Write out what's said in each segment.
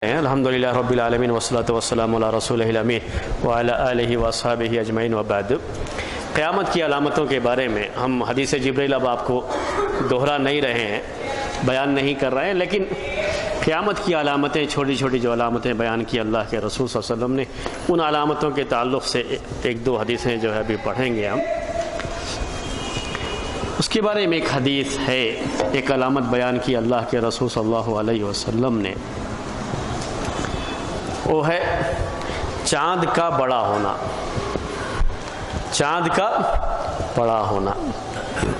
الحمدللہ رب العالمین والصلاۃ والسلام علی رسولہ الامین وعلی آلہ واصحابہ اجمعین وبعد۔ قیامت کی علامتوں کے بارے میں ہم حدیث جبریل اب آپ کو دوہرا نہیں رہے ہیں، بیان نہیں کر رہے ہیں، لیکن قیامت کی علامتیں، چھوٹی چھوٹی جو علامتیں بیان کی اللہ کے رسول صلی اللہ علیہ وسلم نے، ان علامتوں کے تعلق سے ایک دو حدیثیں جو ہے ابھی پڑھیں گے ہم۔ اس کے بارے میں ایک حدیث ہے، ایک علامت بیان کی اللہ کے رسول صلی اللہ علیہ وسلم نے، وہ ہے چاند کا بڑا ہونا۔ چاند کا بڑا ہونا،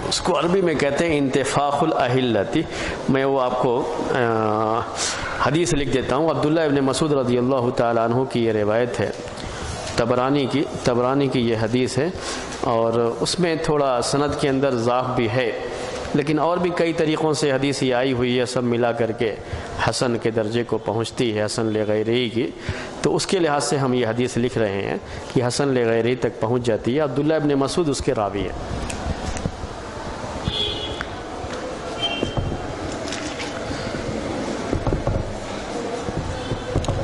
اس کو عربی میں کہتے ہیں انتفاخ الاہلتی۔ میں وہ آپ کو حدیث لکھ دیتا ہوں۔ عبداللہ ابن مسعود رضی اللہ تعالیٰ عنہ کی یہ روایت ہے، تبرانی کی یہ حدیث ہے، اور اس میں تھوڑا سند کے اندر ضعف بھی ہے، لیکن اور بھی کئی طریقوں سے حدیث یہ آئی ہوئی ہے، سب ملا کر کے حسن کے درجے کو پہنچتی ہے، حسن لغیرہ کی۔ تو اس کے لحاظ سے ہم یہ حدیث لکھ رہے ہیں کہ حسن لغیرہ تک پہنچ جاتی ہے۔ عبداللہ ابن مسعود اس کے راوی ہیں۔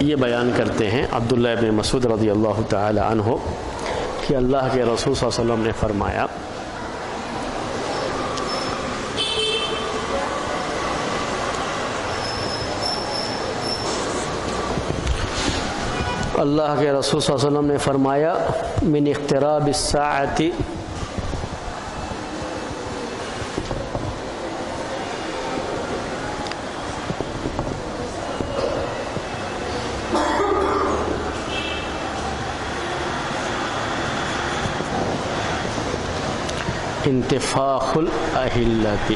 یہ بیان کرتے ہیں عبداللہ ابن مسعود رضی اللہ تعالی عنہ کہ اللہ کے رسول صلی اللہ علیہ وسلم نے فرمایا، اللہ کے رسول صلی اللہ علیہ وسلم نے فرمایا، من اقتراب الساعۃ انتفاخ الاہلۃ۔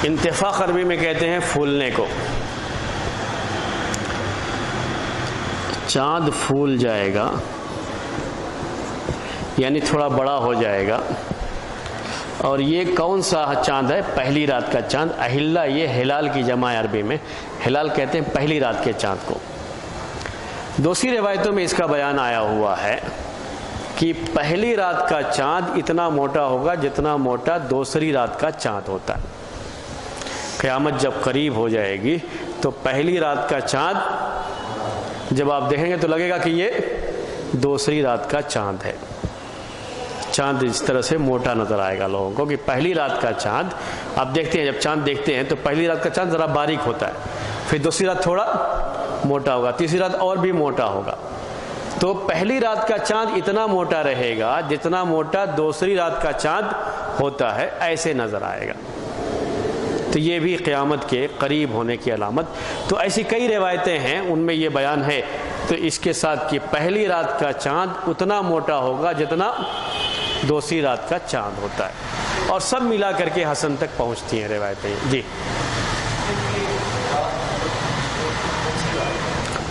انتفاخ عربی میں کہتے ہیں پھولنے کو۔ چاند پھول جائے گا، یعنی تھوڑا بڑا ہو جائے گا۔ اور یہ کون سا چاند ہے؟ پہلی رات کا چاند۔ اہلہ یہ ہلال کی جمع ہے، عربی میں ہلال کہتے ہیں پہلی رات کے چاند کو۔ دوسری روایتوں میں اس کا بیان آیا ہوا ہے کہ پہلی رات کا چاند اتنا موٹا ہوگا جتنا موٹا دوسری رات کا چاند ہوتا ہے۔ قیامت جب قریب ہو جائے گی تو پہلی رات کا چاند جب آپ دیکھیں گے تو لگے گا کہ یہ دوسری رات کا چاند ہے۔ چاند اس طرح سے موٹا نظر آئے گا لوگوں کو کہ پہلی رات کا چاند آپ دیکھتے ہیں، جب چاند دیکھتے ہیں تو پہلی رات کا چاند ذرا باریک ہوتا ہے، پھر دوسری رات تھوڑا موٹا ہوگا، تیسری رات اور بھی موٹا ہوگا۔ تو پہلی رات کا چاند اتنا موٹا رہے گا جتنا موٹا دوسری رات کا چاند ہوتا ہے، ایسے نظر آئے گا۔ تو یہ بھی قیامت کے قریب ہونے کی علامت۔ تو ایسی کئی روایتیں ہیں، ان میں یہ بیان ہے تو اس کے ساتھ کہ پہلی رات کا چاند اتنا موٹا ہوگا جتنا دوسری رات کا چاند ہوتا ہے، اور سب ملا کر کے حسن تک پہنچتی ہیں روایتیں۔ جی،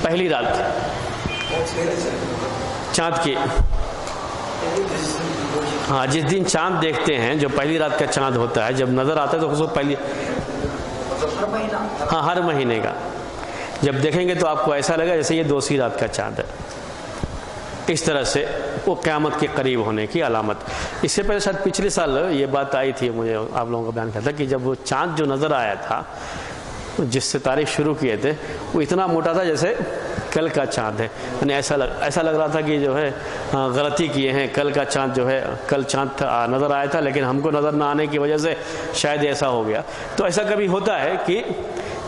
پہلی رات چاند کی، ہاں، جس دن چاند دیکھتے ہیں، جو پہلی رات کا چاند ہوتا ہے، جب نظر آتا ہے تو اس کو پہلی، ہاں، ہر مہینے کا جب دیکھیں گے تو آپ کو ایسا لگا جیسے یہ دوسری رات کا چاند ہے۔ اس طرح سے وہ قیامت کے قریب ہونے کی علامت۔ اس سے پہلے شاید پچھلے سال یہ بات آئی تھی، مجھے آپ لوگوں کو بیان کیا تھا کہ جب وہ چاند جو نظر آیا تھا، جس سے تاریخ شروع کیے تھے، وہ اتنا موٹا تھا جیسے کل کا چاند ہے، یعنی ایسا لگ رہا تھا کہ جو ہے غلطی کیے ہیں، کل کا چاند جو ہے، کل چاند نظر آیا تھا لیکن ہم کو نظر نہ آنے کی وجہ سے شاید ایسا ہو گیا۔ تو ایسا کبھی ہوتا ہے کہ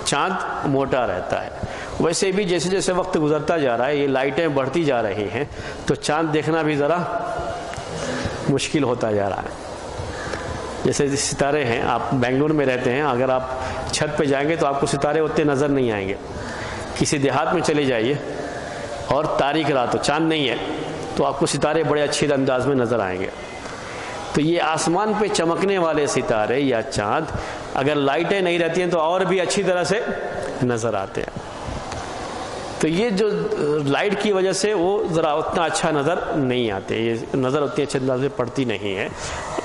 چاند موٹا رہتا ہے۔ ویسے بھی جیسے جیسے وقت گزرتا جا رہا ہے، یہ لائٹیں بڑھتی جا رہی ہیں، تو چاند دیکھنا بھی ذرا مشکل ہوتا جا رہا ہے۔ جیسے ستارے ہیں، آپ بنگلور میں رہتے ہیں، اگر آپ چھت پہ جائیں گے تو آپ کو ستارے اتنے نظر نہیں آئیں گے۔ کسی دیہات میں چلے جائیے اور تاریک رات ہو، چاند نہیں ہے، تو آپ کو ستارے بڑے اچھے انداز میں نظر آئیں گے۔ تو یہ آسمان پہ چمکنے والے ستارے یا چاند اگر لائٹیں نہیں رہتی ہیں تو اور بھی اچھی طرح سے نظر آتے ہیں۔ تو یہ جو لائٹ کی وجہ سے وہ ذرا اتنا اچھا نظر نہیں آتے، یہ نظر اتنی اچھے انداز سے پڑتی نہیں ہے،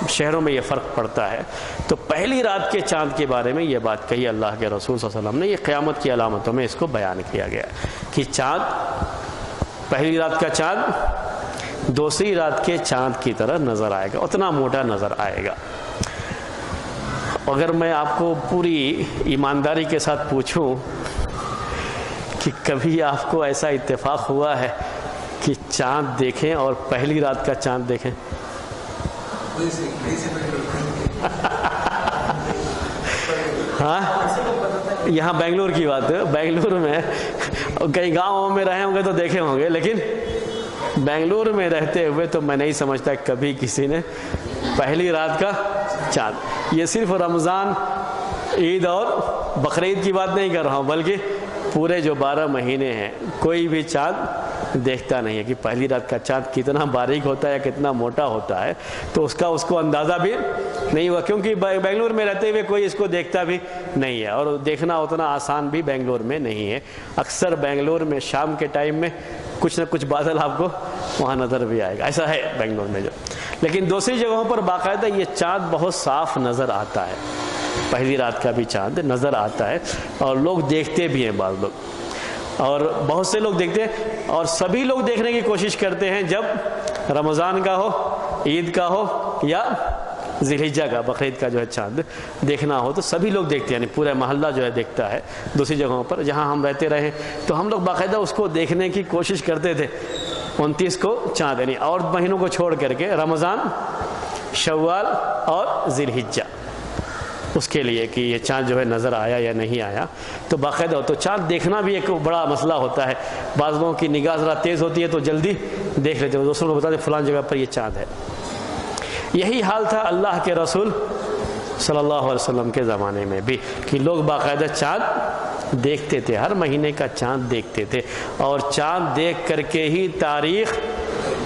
شہروں میں یہ فرق پڑتا ہے۔ تو پہلی رات کے چاند کے بارے میں یہ بات کہی اللہ کے رسول صلی اللہ علیہ وسلم نے، یہ قیامت کی علامتوں میں اس کو بیان کیا گیا کہ چاند، پہلی رات کا چاند دوسری رات کے چاند کی طرح نظر آئے گا، اتنا موٹا نظر آئے گا۔ اگر میں آپ کو پوری ایمانداری کے ساتھ پوچھوں کہ کبھی آپ کو ایسا اتفاق ہوا ہے کہ چاند دیکھیں اور پہلی رات کا چاند دیکھیں؟ ہاں، یہاں بنگلور کی بات ہے، بنگلور میں کئی گاؤں میں رہے ہوں گے تو دیکھے ہوں گے، لیکن بنگلور میں رہتے ہوئے تو میں نہیں سمجھتا کبھی کسی نے پہلی رات کا چاند، یہ صرف رمضان، عید اور بقرعید کی بات نہیں کر رہا ہوں، بلکہ پورے جو 12 مہینے ہیں کوئی بھی چاند دیکھتا نہیں ہے کہ پہلی رات کا چاند کتنا باریک ہوتا ہے یا کتنا موٹا ہوتا ہے، تو اس کو اندازہ بھی نہیں ہوا، کیونکہ بنگلور میں رہتے ہوئے کوئی اس کو دیکھتا بھی نہیں ہے، اور دیکھنا اتنا آسان بھی بنگلور میں نہیں ہے۔ اکثر بنگلور میں شام کے ٹائم میں کچھ نہ کچھ بادل آپ کو وہاں نظر بھی آئے گا، ایسا ہے بنگلور میں جو۔ لیکن دوسری جگہوں پر باقاعدہ یہ چاند بہت صاف نظر آتا ہے، پہلی رات کا بھی چاند نظر آتا ہے، اور لوگ دیکھتے بھی ہیں، بعض لوگ، اور بہت سے لوگ دیکھتے ہیں، اور سبھی لوگ دیکھنے کی کوشش کرتے ہیں جب رمضان کا ہو، عید کا ہو یا ذی الحجہ کا، بقرعید کا جو ہے چاند دیکھنا ہو تو سبھی لوگ دیکھتے ہیں، یعنی پورا محلہ جو ہے دیکھتا ہے۔ دوسری جگہوں پر جہاں ہم رہتے رہے تو ہم لوگ باقاعدہ اس کو دیکھنے کی کوشش کرتے تھے، 29 کو چاند، یعنی اور مہینوں کو چھوڑ کر کے رمضان، شوال اور ذی الحجہ، اس کے لیے کہ یہ چاند جو ہے نظر آیا یا نہیں آیا، تو باقاعدہ تو چاند دیکھنا بھی ایک بڑا مسئلہ ہوتا ہے۔ بعض لوگوں کی نگاہ ذرا تیز ہوتی ہے تو جلدی دیکھ لیتے ہیں، دوسروں کو بتاتے ہیں فلان جگہ پر یہ چاند ہے۔ یہی حال تھا اللہ کے رسول صلی اللہ علیہ وسلم کے زمانے میں بھی، کہ لوگ باقاعدہ چاند دیکھتے تھے، ہر مہینے کا چاند دیکھتے تھے، اور چاند دیکھ کر کے ہی تاریخ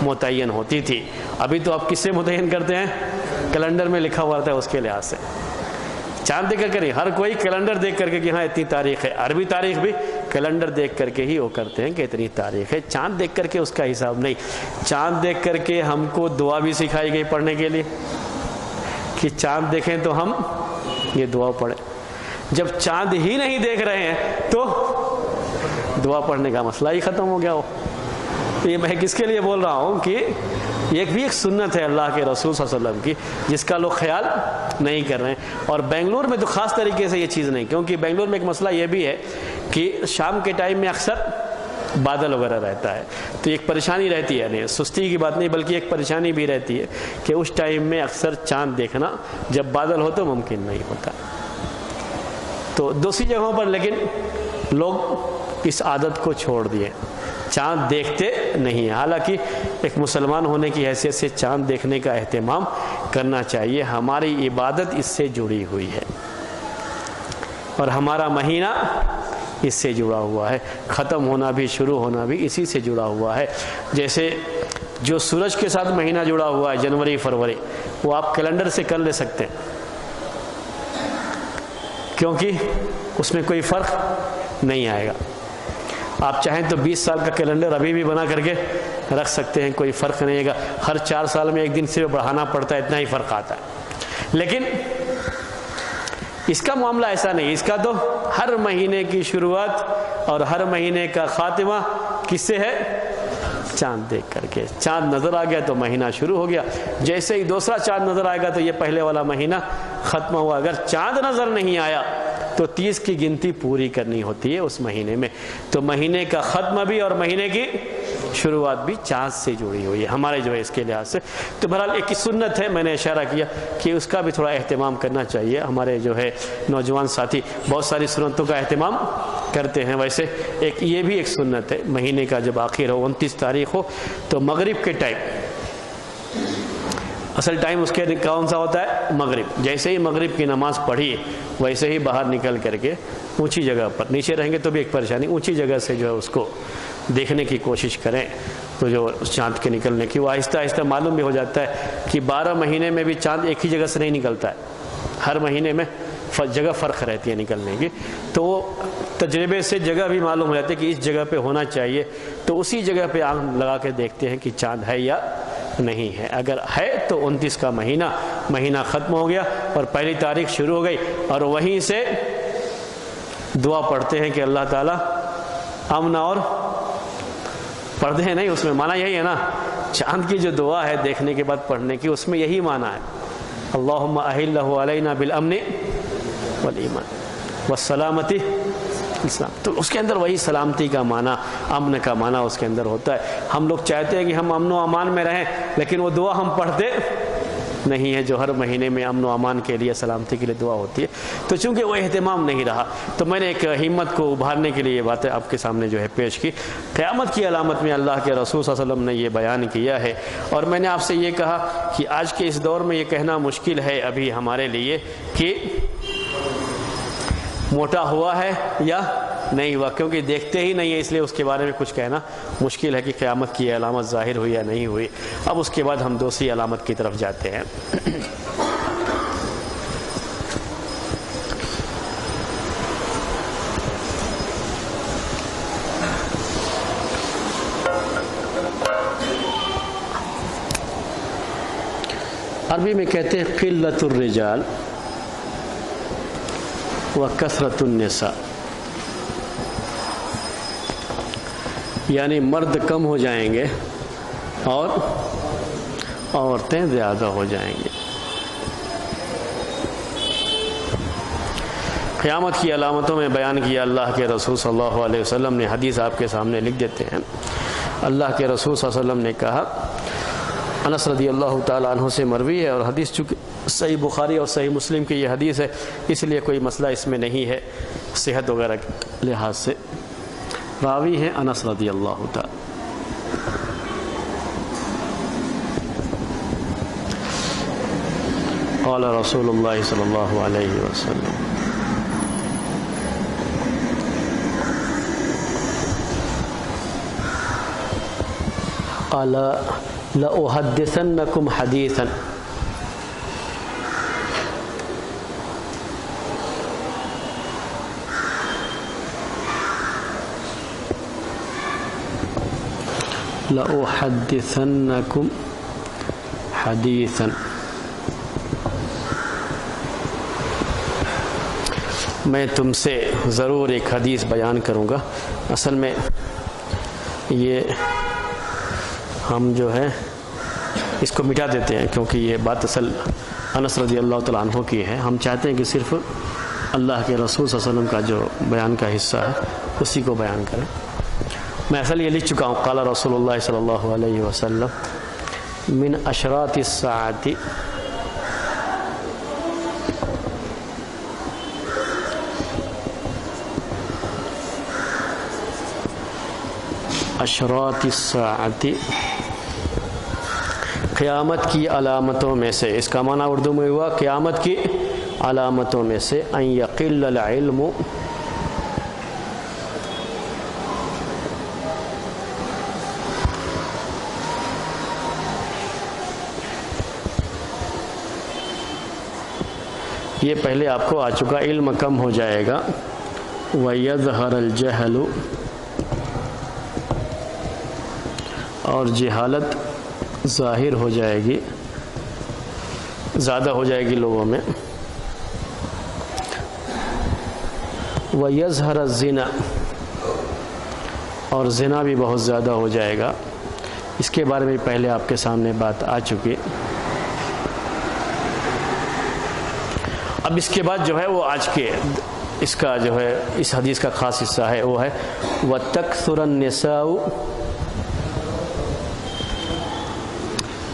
متعین ہوتی تھی۔ ابھی تو آپ کس سے متعین کرتے ہیں؟ کیلنڈر میں لکھا ہوا رہتا ہے، اس کے لحاظ سے چاند دیکھ کر کے نہیں، ہر کوئی کیلنڈر دیکھ کر کے کہ ہاں اتنی تاریخ ہے، عربی تاریخ بھی کیلنڈر دیکھ کر کے ہی وہ کرتے ہیں کہ اتنی تاریخ ہے، چاند دیکھ کر کے اس کا حساب نہیں۔ چاند دیکھ کر کے ہم کو دعا بھی سکھائی گئی پڑھنے کے لیے کہ چاند دیکھیں تو ہم یہ دعا پڑھیں، جب چاند ہی نہیں دیکھ رہے ہیں تو دعا پڑھنے کا مسئلہ ہی ختم ہو گیا ہو۔ تو یہ میں کس کے لیے بول رہا ہوں کہ یہ بھی ایک سنت ہے اللہ کے رسول صلی اللہ علیہ وسلم کی، جس کا لوگ خیال نہیں کر رہے ہیں، اور بنگلور میں تو خاص طریقے سے یہ چیز نہیں، کیونکہ بنگلور میں ایک مسئلہ یہ بھی ہے کہ شام کے ٹائم میں اکثر بادل وغیرہ رہتا ہے، تو ایک پریشانی رہتی ہے، نہیں سستی کی بات نہیں بلکہ ایک پریشانی بھی رہتی ہے کہ اس ٹائم میں اکثر چاند دیکھنا جب بادل ہو تو ممکن نہیں ہوتا۔ تو دوسری جگہوں پر لیکن لوگ اس عادت کو چھوڑ دیے، چاند دیکھتے نہیں ہیں، حالانکہ ایک مسلمان ہونے کی حیثیت سے چاند دیکھنے کا اہتمام کرنا چاہیے، ہماری عبادت اس سے جڑی ہوئی ہے، اور ہمارا مہینہ اس سے جڑا ہوا ہے، ختم ہونا بھی شروع ہونا بھی اسی سے جڑا ہوا ہے۔ جیسے جو سورج کے ساتھ مہینہ جڑا ہوا ہے جنوری فروری، وہ آپ کیلنڈر سے کر لے سکتے ہیں، کیونکہ اس میں کوئی فرق نہیں آئے گا۔ آپ چاہیں تو 20 سال کا کیلنڈر ابھی بھی بنا کر کے رکھ سکتے ہیں، کوئی فرق نہیں گا، ہر 4 سال میں ایک دن صرف بڑھانا پڑتا ہے، اتنا ہی فرق آتا ہے۔ لیکن اس کا معاملہ ایسا نہیں، اس کا تو ہر مہینے کی شروعات اور ہر مہینے کا خاتمہ کس سے ہے؟ چاند دیکھ کر کے۔ چاند نظر آ گیا تو مہینہ شروع ہو گیا، جیسے ہی دوسرا چاند نظر آئے گا تو یہ پہلے والا مہینہ ختم ہوا۔ اگر چاند نظر نہیں آیا تو 30 کی گنتی پوری کرنی ہوتی ہے اس مہینے میں، تو مہینے کا ختم بھی اور مہینے کی شروعات بھی چاند سے جڑی ہوئی ہے ہمارے جو ہے اس کے لحاظ سے۔ تو بہرحال ایک سنت ہے، میں نے اشارہ کیا کہ اس کا بھی تھوڑا اہتمام کرنا چاہیے۔ ہمارے جو ہے نوجوان ساتھی بہت ساری سنتوں کا اہتمام کرتے ہیں، ویسے ایک یہ بھی ایک سنت ہے، مہینے کا جب آخر ہو 29 تاریخ ہو تو مغرب کے ٹائم، اصل ٹائم اس کے کون سا ہوتا ہے؟ مغرب۔ جیسے ہی مغرب کی نماز پڑھی ویسے ہی باہر نکل کر کے اونچی جگہ پر، نیچے رہیں گے تو بھی ایک پریشانی، اونچی جگہ سے جو ہے اس کو دیکھنے کی کوشش کریں، تو جو چاند کے نکلنے کی وہ آہستہ آہستہ معلوم بھی ہو جاتا ہے کہ 12 مہینے میں بھی چاند ایک ہی جگہ سے نہیں نکلتا ہے، ہر مہینے میں جگہ فرق رہتی ہے نکلنے کی، تو وہ تجربے سے جگہ بھی معلوم ہو جاتی ہے کہ اس جگہ پہ ہونا چاہیے، تو اسی جگہ پہ آنکھ لگا کے دیکھتے ہیں کہ چاند ہے یا نہیں ہے۔ اگر ہے تو 29 کا مہینہ ختم ہو گیا اور پہلی تاریخ شروع ہو گئی، اور وہیں سے دعا پڑھتے ہیں کہ اللہ تعالیٰ امن، اور پڑھتے ہیں نہیں، اس میں معنی یہی ہے نا چاند کی جو دعا ہے دیکھنے کے بعد پڑھنے کی، اس میں یہی معنی ہے، اللہم احلہ علینا بالامن والایمان والسلامتی اسلام، تو اس کے اندر وہی سلامتی کا معنی، امن کا معنی اس کے اندر ہوتا ہے۔ ہم لوگ چاہتے ہیں کہ ہم امن و امان میں رہیں، لیکن وہ دعا ہم پڑھتے نہیں ہے جو ہر مہینے میں امن و امان کے لیے، سلامتی کے لیے دعا ہوتی ہے۔ تو چونکہ وہ اہتمام نہیں رہا، تو میں نے ایک ہمت کو ابھارنے کے لیے یہ باتیں آپ کے سامنے جو ہے پیش کی۔ قیامت کی علامت میں اللہ کے رسول صلی اللہ علیہ وسلم نے یہ بیان کیا ہے، اور میں نے آپ سے یہ کہا کہ آج کے اس دور میں یہ کہنا مشکل ہے ابھی ہمارے لیے کہ موٹا ہوا ہے یا نہیں ہوا، کیونکہ دیکھتے ہی نہیں ہے، اس لیے اس کے بارے میں کچھ کہنا مشکل ہے کہ قیامت کی علامت ظاہر ہوئی یا نہیں ہوئی۔ اب اس کے بعد ہم دوسری علامت کی طرف جاتے ہیں۔ عربی میں کہتے ہیں قلت الرجال وکثرت النساء، یعنی مرد کم ہو جائیں گے اور عورتیں زیادہ ہو جائیں گے۔ قیامت کی علامتوں میں بیان کیا اللہ کے رسول صلی اللہ علیہ وسلم نے، حدیث آپ کے سامنے لکھ دیتے ہیں۔ اللہ کے رسول صلی اللہ علیہ وسلم نے کہا، انس رضی اللہ تعالیٰ عنہ سے مروی ہے، اور حدیث چونکہ صحیح بخاری اور صحیح مسلم کی یہ حدیث ہے، اس لیے کوئی مسئلہ اس میں نہیں ہے صحت وغیرہ کے لحاظ سے۔ راوی ہیں انس رضی اللہ تعالیٰ۔ قال رسول اللہ صلی اللہ علیہ وسلم، قال لأحدثنكم حديثا لأحدثنكم حديثا، میں تم سے ضرور ایک حدیث بیان کروں گا۔ اصل میں یہ ہم جو ہے اس کو مٹا دیتے ہیں، کیونکہ یہ بات اصل انس رضی اللہ تعالیٰ عنہ کی ہے۔ ہم چاہتے ہیں کہ صرف اللہ کے رسول صلی اللہ علیہ وسلم کا جو بیان کا حصہ ہے اسی کو بیان کریں۔ میں اصل یہ لکھ چکا ہوں، قال رسول اللہ صلی اللہ علیہ وسلم من اشراط الساعۃ اشراط الساعۃ، قیامت کی علامتوں میں سے، اس کا معنی اردو میں ہوا قیامت کی علامتوں میں سے، ان یقل العلم، یہ پہلے آپ کو آ چکا، علم کم ہو جائے گا، وَيَظْهَرَ الْجَهْلُ، اور جہالت ظاہر ہو جائے گی، زیادہ ہو جائے گی لوگوں میں، وَيَظْهَرَ الزِّنَا، اور زنا بھی بہت زیادہ ہو جائے گا۔ اس کے بارے میں پہلے آپ کے سامنے بات آ چکی۔ اب اس کے بعد جو ہے وہ آج کے اس کا جو ہے اس حدیث کا خاص حصہ ہے، وہ ہے وَتَكْثُرَ النِّسَاءُ،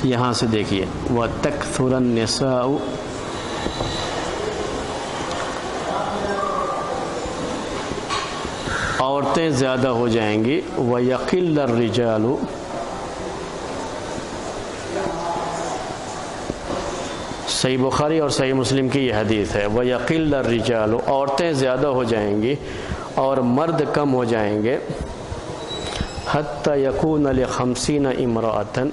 یہاں سے دیکھیے وَتَكْثُرَ النِّسَاءُ، عورتیں زیادہ ہو جائیں گی، وَيَقِلَّ الرِّجَالُ، صحیح بخاری اور صحیح مسلم کی یہ حدیث ہے، وَيَقِلَّ الرِّجَالُ، عورتیں زیادہ ہو جائیں گی اور مرد کم ہو جائیں گے، حَتَّى يَكُونَ لِخَمْسِينَ امْرَأَةً،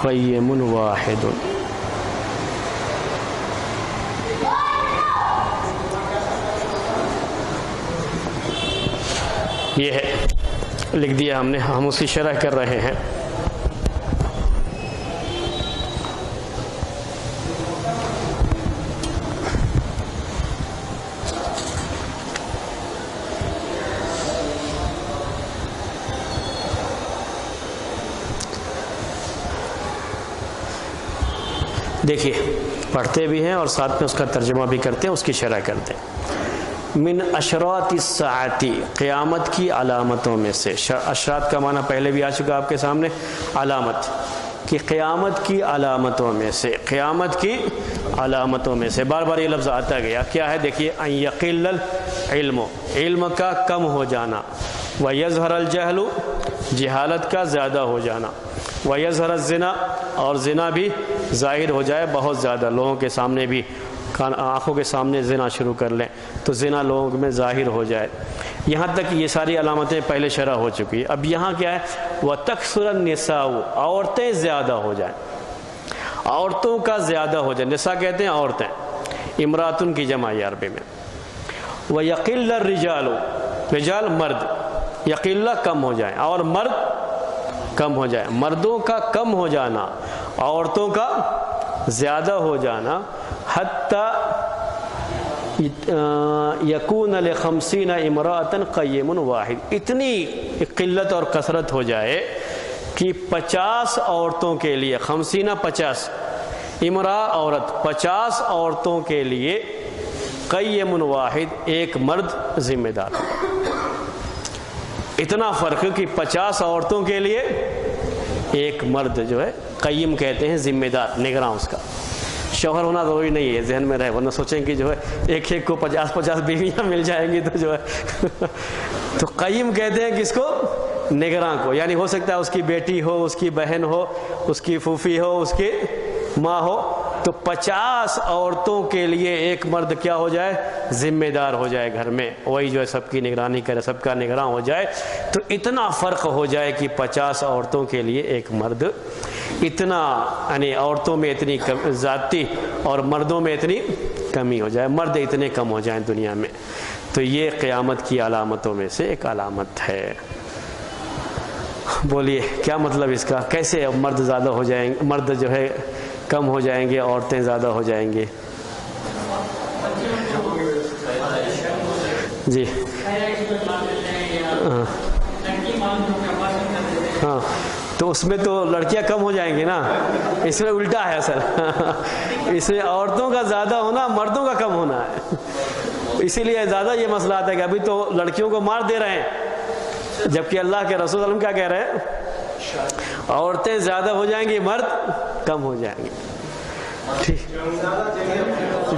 قیم واحد، یہ ہے لکھ دیا ہم نے، ہم اس کی شرح کر رہے ہیں۔ دیکھیے پڑھتے بھی ہیں اور ساتھ میں اس کا ترجمہ بھی کرتے ہیں، اس کی شرح کرتے ہیں۔ من اشراط الساعتی، قیامت کی علامتوں میں سے۔ اشراط کا معنی پہلے بھی آ چکا آپ کے سامنے، علامت، کہ قیامت کی علامتوں میں سے، قیامت کی علامتوں میں سے بار بار یہ لفظ آتا گیا۔ کیا ہے؟ دیکھیے، ان یقل العلم، علم کا کم ہو جانا، ویظہر الجہل، جہالت کا زیادہ ہو جانا، ویظہر الزنا، اور زنا بھی ظاہر ہو جائے بہت زیادہ، لوگوں کے سامنے بھی، آنکھوں کے سامنے زنا شروع کر لیں تو زنا لوگوں میں ظاہر ہو جائے۔ یہاں تک یہ ساری علامتیں پہلے شرح ہو چکی ہے۔ اب یہاں کیا ہے؟ وَتَكْثُرَ النِّسَاءُ، عورتیں زیادہ ہو جائیں، عورتوں کا زیادہ ہو جائے۔ نساء کہتے ہیں عورتیں، امراتن کی جمع ہے عربی میں۔ وَيَقِلَّ الرِّجَالُ، رجال مرد، یقلہ کم ہو جائیں، اور مرد کم ہو جائے۔ مردوں کا کم ہو جانا، عورتوں کا زیادہ ہو جانا، حتیٰ یکون لخمسین امرأۃ قیم واحد، اتنی قلت اور کثرت ہو جائے کہ 50 عورتوں کے لیے، خمسینہ 50، امرأ عورت، 50 عورتوں کے لیے قیم واحد، ایک مرد ذمہ دار۔ اتنا فرق کہ 50 عورتوں کے لیے ایک مرد جو ہے، قیم کہتے ہیں ذمہ دار، نگراں اس کا۔ شوہر ہونا ضروری نہیں ہے، ذہن میں رہے، ورنہ سوچیں کہ جو ہے ایک ایک کو 50 بیویاں مل جائیں گی تو جو ہے تو قیم کہتے ہیں کس کو؟ نگراں کو، یعنی ہو سکتا ہے اس کی بیٹی ہو، اس کی بہن ہو، اس کی پھوپھی ہو، اس کی ماں ہو، تو 50 عورتوں کے لیے ایک مرد کیا ہو جائے؟ ذمہ دار ہو جائے گھر میں، وہی جو ہے سب کی نگرانی کرے، سب کا نگراں ہو جائے۔ تو اتنا فرق ہو جائے کہ 50 عورتوں کے لیے ایک مرد، اتنا یعنی عورتوں میں اتنی زیادتی اور مردوں میں اتنی کمی ہو جائے، مرد اتنے کم ہو جائیں دنیا میں۔ تو یہ قیامت کی علامتوں میں سے ایک علامت ہے۔ بولیے کیا مطلب اس کا؟ کیسے مرد زیادہ ہو جائیں گے، مرد جو ہے کم ہو جائیں گے، عورتیں زیادہ ہو جائیں گے؟ جی ہاں، تو اس میں تو لڑکیاں کم ہو جائیں گی نا، اس میں الٹا ہے اصل اس میں عورتوں کا زیادہ ہونا، مردوں کا کم ہونا ہے۔ اسی لیے زیادہ یہ مسئلہ آتا ہے کہ ابھی تو لڑکیوں کو مار دے رہے ہیں، جبکہ اللہ کے رسول وسلم کیا کہہ رہے ہیں؟ عورتیں زیادہ ہو جائیں گی، مرد کم ہو جائیں گے۔ ٹھیک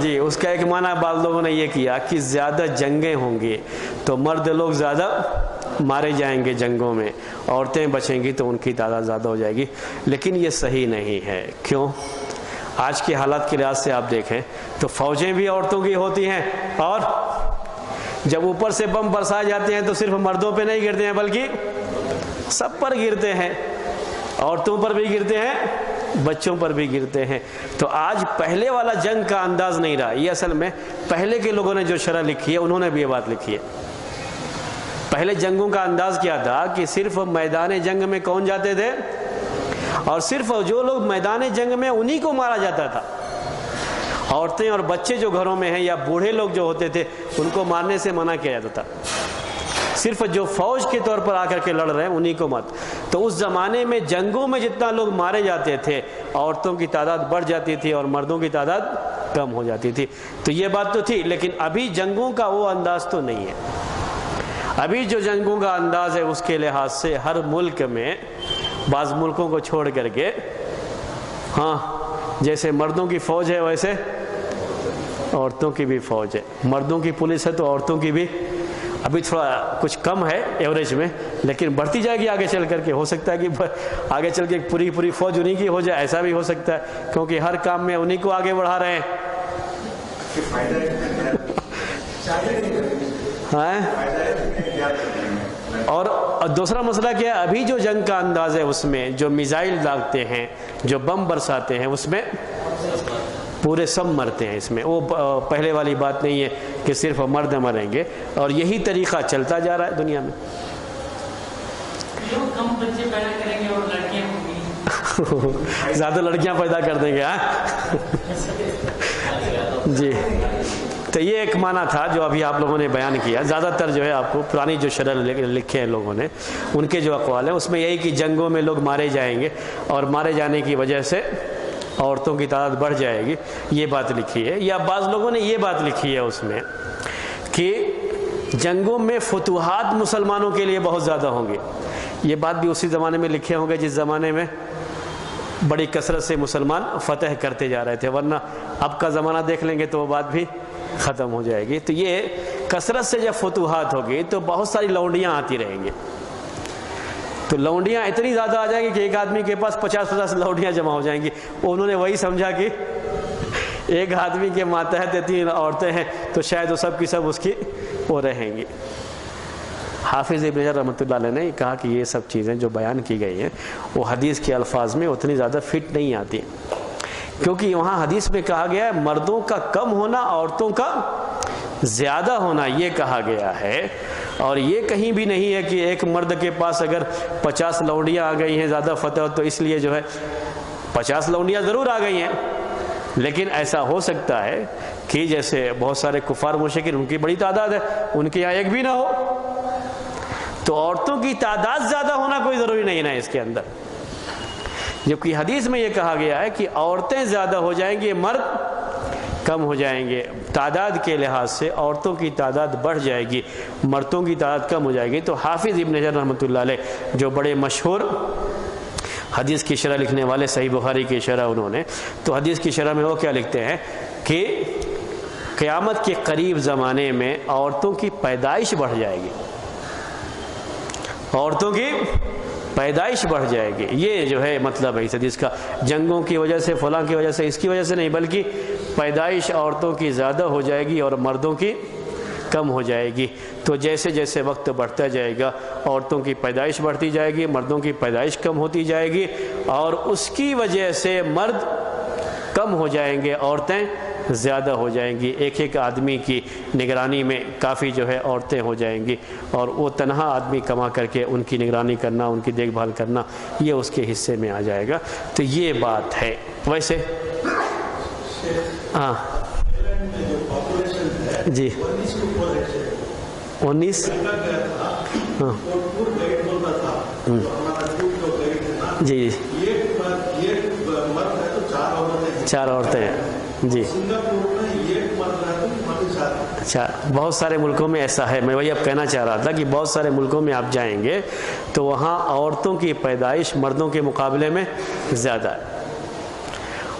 جی، اس کا ایک معنی بعض لوگوں نے یہ کیا کہ زیادہ جنگیں ہوں گی تو مرد لوگ زیادہ مارے جائیں گے جنگوں میں، عورتیں بچیں گی تو ان کی تعداد زیادہ ہو جائے گی، لیکن یہ صحیح نہیں ہے۔ کیوں؟ آج کے حالات کے لحاظ سے آپ دیکھیں تو فوجیں بھی عورتوں کی ہوتی ہیں، اور جب اوپر سے بم برسائے جاتے ہیں تو صرف مردوں پہ نہیں گرتے ہیں بلکہ سب پر گرتے ہیں، عورتوں پر بھی گرتے ہیں، بچوں پر بھی گرتے ہیں۔ تو آج پہلے والا جنگ کا انداز نہیں رہا، یہ اصل میں پہلے کے لوگوں نے جو شرح لکھی ہے انہوں نے بھی یہ بات لکھی ہے۔ پہلے جنگوں کا انداز کیا تھا کہ صرف میدان جنگ میں کون جاتے تھے، اور صرف جو لوگ میدان جنگ میں انہی کو مارا جاتا تھا، عورتیں اور بچے جو گھروں میں ہیں یا بوڑھے لوگ جو ہوتے تھے ان کو مارنے سے منع کیا جاتا تھا، صرف جو فوج کے طور پر آ کر کے لڑ رہے ہیں انہی کو مت۔ تو اس زمانے میں جنگوں میں جتنا لوگ مارے جاتے تھے، عورتوں کی تعداد بڑھ جاتی تھی اور مردوں کی تعداد کم ہو جاتی تھی۔ تو یہ بات تو تھی، لیکن ابھی جنگوں کا وہ انداز تو نہیں ہے۔ ابھی جو جنگوں کا انداز ہے اس کے لحاظ سے ہر ملک میں، بعض ملکوں کو چھوڑ کر کے، ہاں جیسے مردوں کی فوج ہے ویسے عورتوں کی بھی فوج ہے، مردوں کی پولیس ہے تو عورتوں کی بھی، ابھی تھوڑا کچھ کم ہے ایوریج میں، لیکن بڑھتی جائے گی آگے چل کر کے۔ ہو سکتا ہے کہ آگے چل کے پوری فوج انہی کی ہو جائے، ایسا بھی ہو سکتا ہے، کیونکہ ہر کام میں انہی کو آگے بڑھا رہے ہیں۔ اور دوسرا مسئلہ کیا ہے؟ ابھی جو جنگ کا انداز ہے اس میں جو میزائل داغتے ہیں، جو بم برساتے ہیں، اس میں پورے سب مرتے ہیں۔ اس میں وہ پہلے والی بات نہیں ہے کہ صرف مرد مریں گے، اور یہی طریقہ چلتا جا رہا ہے دنیا میں۔ بچے پیدا کریں گے اور لڑکیاں ہوں گی، زیادہ لڑکیاں پیدا کر دیں گے ہاں جی. تو یہ ایک معنی تھا جو ابھی آپ لوگوں نے بیان کیا. زیادہ تر جو ہے آپ کو پرانی جو شرح لکھے ہیں لوگوں نے ان کے جو اقوال ہیں اس میں یہی کہ جنگوں میں لوگ مارے جائیں گے اور مارے جانے کی وجہ سے عورتوں کی تعداد بڑھ جائے گی، یہ بات لکھی ہے. یا بعض لوگوں نے یہ بات لکھی ہے اس میں کہ جنگوں میں فتوحات مسلمانوں کے لیے بہت زیادہ ہوں گے. یہ بات بھی اسی زمانے میں لکھے ہوں گے جس زمانے میں بڑی کثرت سے مسلمان فتح کرتے جا رہے تھے، ورنہ اب کا زمانہ دیکھ لیں گے تو وہ بات بھی ختم ہو جائے گی. تو یہ کثرت سے جب فتوحات ہوگی تو بہت ساری لونڈیاں آتی رہیں گی. تو لونڈیاں اتنی زیادہ آ جائیں گی کہ ایک آدمی کے پاس 50 لونڈیاں جمع ہو جائیں گی. انہوں نے وہی سمجھا کہ ایک آدمی کے ماتحت 3 عورتیں ہیں تو شاید وہ سب کی سب اس کی وہ رہیں گی. حافظ ابن حجر رحمۃ اللہ علیہ نے کہا کہ یہ سب چیزیں جو بیان کی گئی ہیں وہ حدیث کے الفاظ میں اتنی زیادہ فٹ نہیں آتی، کیونکہ وہاں حدیث میں کہا گیا ہے مردوں کا کم ہونا عورتوں کا زیادہ ہونا، یہ کہا گیا ہے. اور یہ کہیں بھی نہیں ہے کہ ایک مرد کے پاس اگر 50 لونڈیاں آ گئی ہیں زیادہ فتح تو اس لیے جو ہے 50 لونڈیاں ضرور آ گئی ہیں، لیکن ایسا ہو سکتا ہے کہ جیسے بہت سارے کفار مشرکین ان کی بڑی تعداد ہے، ان کے یہاں ایک بھی نہ ہو. تو عورتوں کی تعداد زیادہ ہونا کوئی ضروری نہیں ہے اس کے اندر، جبکہ حدیث میں یہ کہا گیا ہے کہ عورتیں زیادہ ہو جائیں گی مرد کم ہو جائیں گے. تعداد کے لحاظ سے عورتوں کی تعداد بڑھ جائے گی، مردوں کی تعداد کم ہو جائے گی. تو حافظ ابن حجر رحمۃ اللہ علیہ جو بڑے مشہور حدیث کی شرح لکھنے والے، صحیح بخاری کی شرح انہوں نے، تو حدیث کی شرح میں وہ کیا لکھتے ہیں کہ قیامت کے قریب زمانے میں عورتوں کی پیدائش بڑھ جائے گی، عورتوں کی پیدائش بڑھ جائے گی. یہ جو ہے مطلب ہے اس حدیث کا، جنگوں کی وجہ سے فلاں کی وجہ سے اس کی وجہ سے نہیں، بلکہ پیدائش عورتوں کی زیادہ ہو جائے گی اور مردوں کی کم ہو جائے گی. تو جیسے جیسے وقت بڑھتا جائے گا عورتوں کی پیدائش بڑھتی جائے گی، مردوں کی پیدائش کم ہوتی جائے گی، اور اس کی وجہ سے مرد کم ہو جائیں گے، عورتیں زیادہ ہو جائیں گی. ایک ایک آدمی کی نگرانی میں کافی جو ہے عورتیں ہو جائیں گی، اور وہ تنہا آدمی کما کر کے ان کی نگرانی کرنا، ان کی دیکھ بھال کرنا، یہ اس کے حصے میں آ جائے گا. تو یہ بات ہے. ویسے ہاں جی 19 ہاں جی 4 عورتیں ہیں جی. اچھا، بہت سارے ملکوں میں ایسا ہے. میں وہی اب کہنا چاہ رہا تھا کہ بہت سارے ملکوں میں آپ جائیں گے تو وہاں عورتوں کی پیدائش مردوں کے مقابلے میں زیادہ ہے.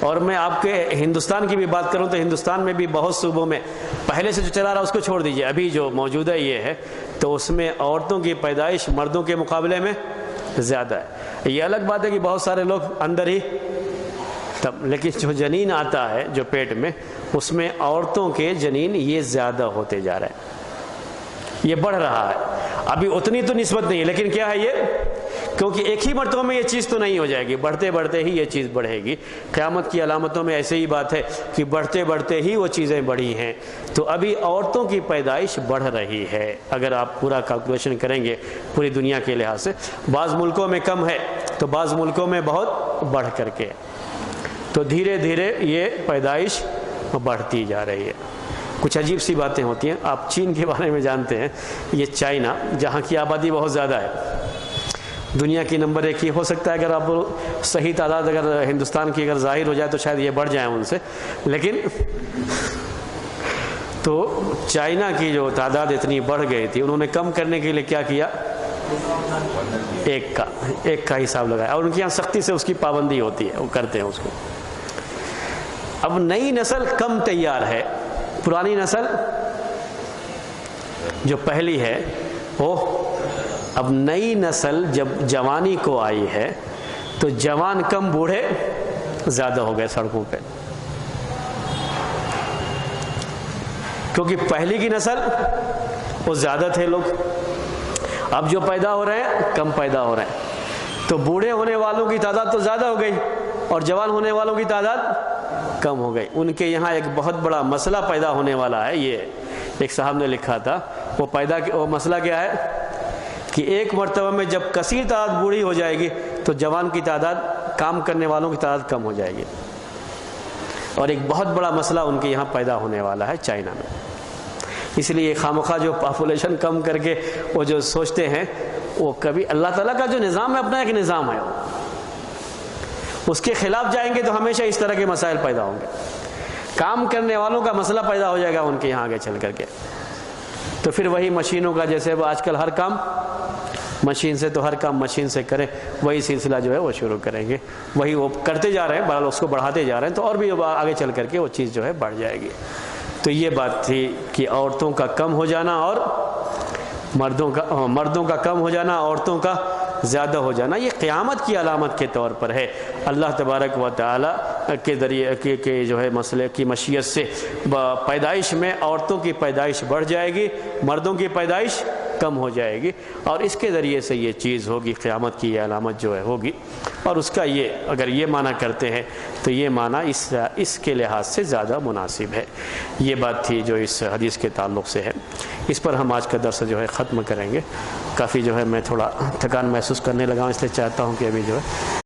اور میں آپ کے ہندوستان کی بھی بات کروں تو ہندوستان میں بھی بہت صوبوں میں پہلے سے جو چلا رہا اس کو چھوڑ دیجئے، ابھی جو موجودہ یہ ہے تو اس میں عورتوں کی پیدائش مردوں کے مقابلے میں زیادہ ہے. یہ الگ بات ہے کہ بہت سارے لوگ اندر ہی تب، لیکن جو جنین آتا ہے جو پیٹ میں، اس میں عورتوں کے جنین یہ زیادہ ہوتے جا رہے ہیں، یہ بڑھ رہا ہے. ابھی اتنی تو نسبت نہیں ہے، لیکن کیا ہے یہ، کیونکہ ایک ہی مرتبہ میں یہ چیز تو نہیں ہو جائے گی، بڑھتے بڑھتے ہی یہ چیز بڑھے گی. قیامت کی علامتوں میں ایسے ہی بات ہے کہ بڑھتے بڑھتے ہی وہ چیزیں بڑھی ہیں. تو ابھی عورتوں کی پیدائش بڑھ رہی ہے اگر آپ پورا کیلکولیشن کریں گے پوری دنیا کے لحاظ سے. بعض ملکوں میں کم ہے تو بعض ملکوں میں بہت بڑھ کر کے، تو دھیرے دھیرے یہ پیدائش بڑھتی جا رہی ہے. کچھ عجیب سی باتیں ہوتی ہیں. آپ چین کے بارے میں جانتے ہیں، یہ چائنا جہاں کی آبادی بہت زیادہ ہے، دنیا کی نمبر 1 ہی ہو سکتا ہے. اگر آپ صحیح تعداد اگر ہندوستان کی اگر ظاہر ہو جائے تو شاید یہ بڑھ جائیں ان سے، لیکن تو چائنا کی جو تعداد اتنی بڑھ گئی تھی، انہوں نے کم کرنے کے لیے کیا کیا، ایک کا حساب لگایا، اور ان کے یہاں سختی سے اس کی پابندی ہوتی ہے، وہ کرتے ہیں اس کو. اب نئی نسل کم تیار ہے، پرانی نسل جو پہلی ہے وہ، اب نئی نسل جب جوانی کو آئی ہے تو جوان کم بوڑھے زیادہ ہو گئے سڑکوں پہ، کیونکہ پہلی کی نسل وہ زیادہ تھے لوگ، اب جو پیدا ہو رہے ہیں کم پیدا ہو رہے ہیں. تو بوڑھے ہونے والوں کی تعداد تو زیادہ ہو گئی اور جوان ہونے والوں کی تعداد کم ہو گئی. ان کے یہاں ایک بہت بڑا مسئلہ پیدا ہونے والا ہے. یہ ایک صاحب نے لکھا تھا، وہ مسئلہ کیا ہے کہ ایک مرتبہ میں جب کثیر تعداد بوڑھی ہو جائے گی تو جوان کی تعداد، کام کرنے والوں کی تعداد کم ہو جائے گی، اور ایک بہت بڑا مسئلہ ان کے یہاں پیدا ہونے والا ہے چائنا میں۔ اس لیے خامخواہ جو پاپولیشن کم کر کے وہ جو سوچتے ہیں، وہ کبھی اللہ تعالیٰ کا جو نظام ہے اپنا ایک نظام ہے، اس کے خلاف جائیں گے تو ہمیشہ اس طرح کے مسائل پیدا ہوں گے۔ کام کرنے والوں کا مسئلہ پیدا ہو جائے گا ان کے یہاں آگے چل کر کے، تو پھر وہی مشینوں کا، جیسے وہ آج کل ہر کام مشین سے، تو ہر کام مشین سے کریں، وہی سلسلہ جو ہے وہ شروع کریں گے، وہی وہ کرتے جا رہے ہیں، بہرحال اس کو بڑھاتے جا رہے ہیں، تو اور بھی آگے چل کر کے وہ چیز جو ہے بڑھ جائے گی۔ تو یہ بات تھی کہ عورتوں کا کم ہو جانا اور مردوں کا کم ہو جانا، عورتوں کا زیادہ ہو جانا، یہ قیامت کی علامت کے طور پر ہے۔ اللہ تبارک و تعالیٰ کے ذریعے کے جو ہے مسئلے کی مشیت سے پیدائش میں عورتوں کی پیدائش بڑھ جائے گی، مردوں کی پیدائش کم ہو جائے گی، اور اس کے ذریعے سے یہ چیز ہوگی، قیامت کی یہ علامت جو ہے ہوگی۔ اور اس کا یہ اگر یہ معنی کرتے ہیں تو یہ معنی اس کے لحاظ سے زیادہ مناسب ہے۔ یہ بات تھی جو اس حدیث کے تعلق سے ہے۔ اس پر ہم آج کا درس جو ہے ختم کریں گے۔ کافی جو ہے میں تھوڑا تھکان محسوس کرنے لگا ہوں، اس لیے چاہتا ہوں کہ ابھی جو ہے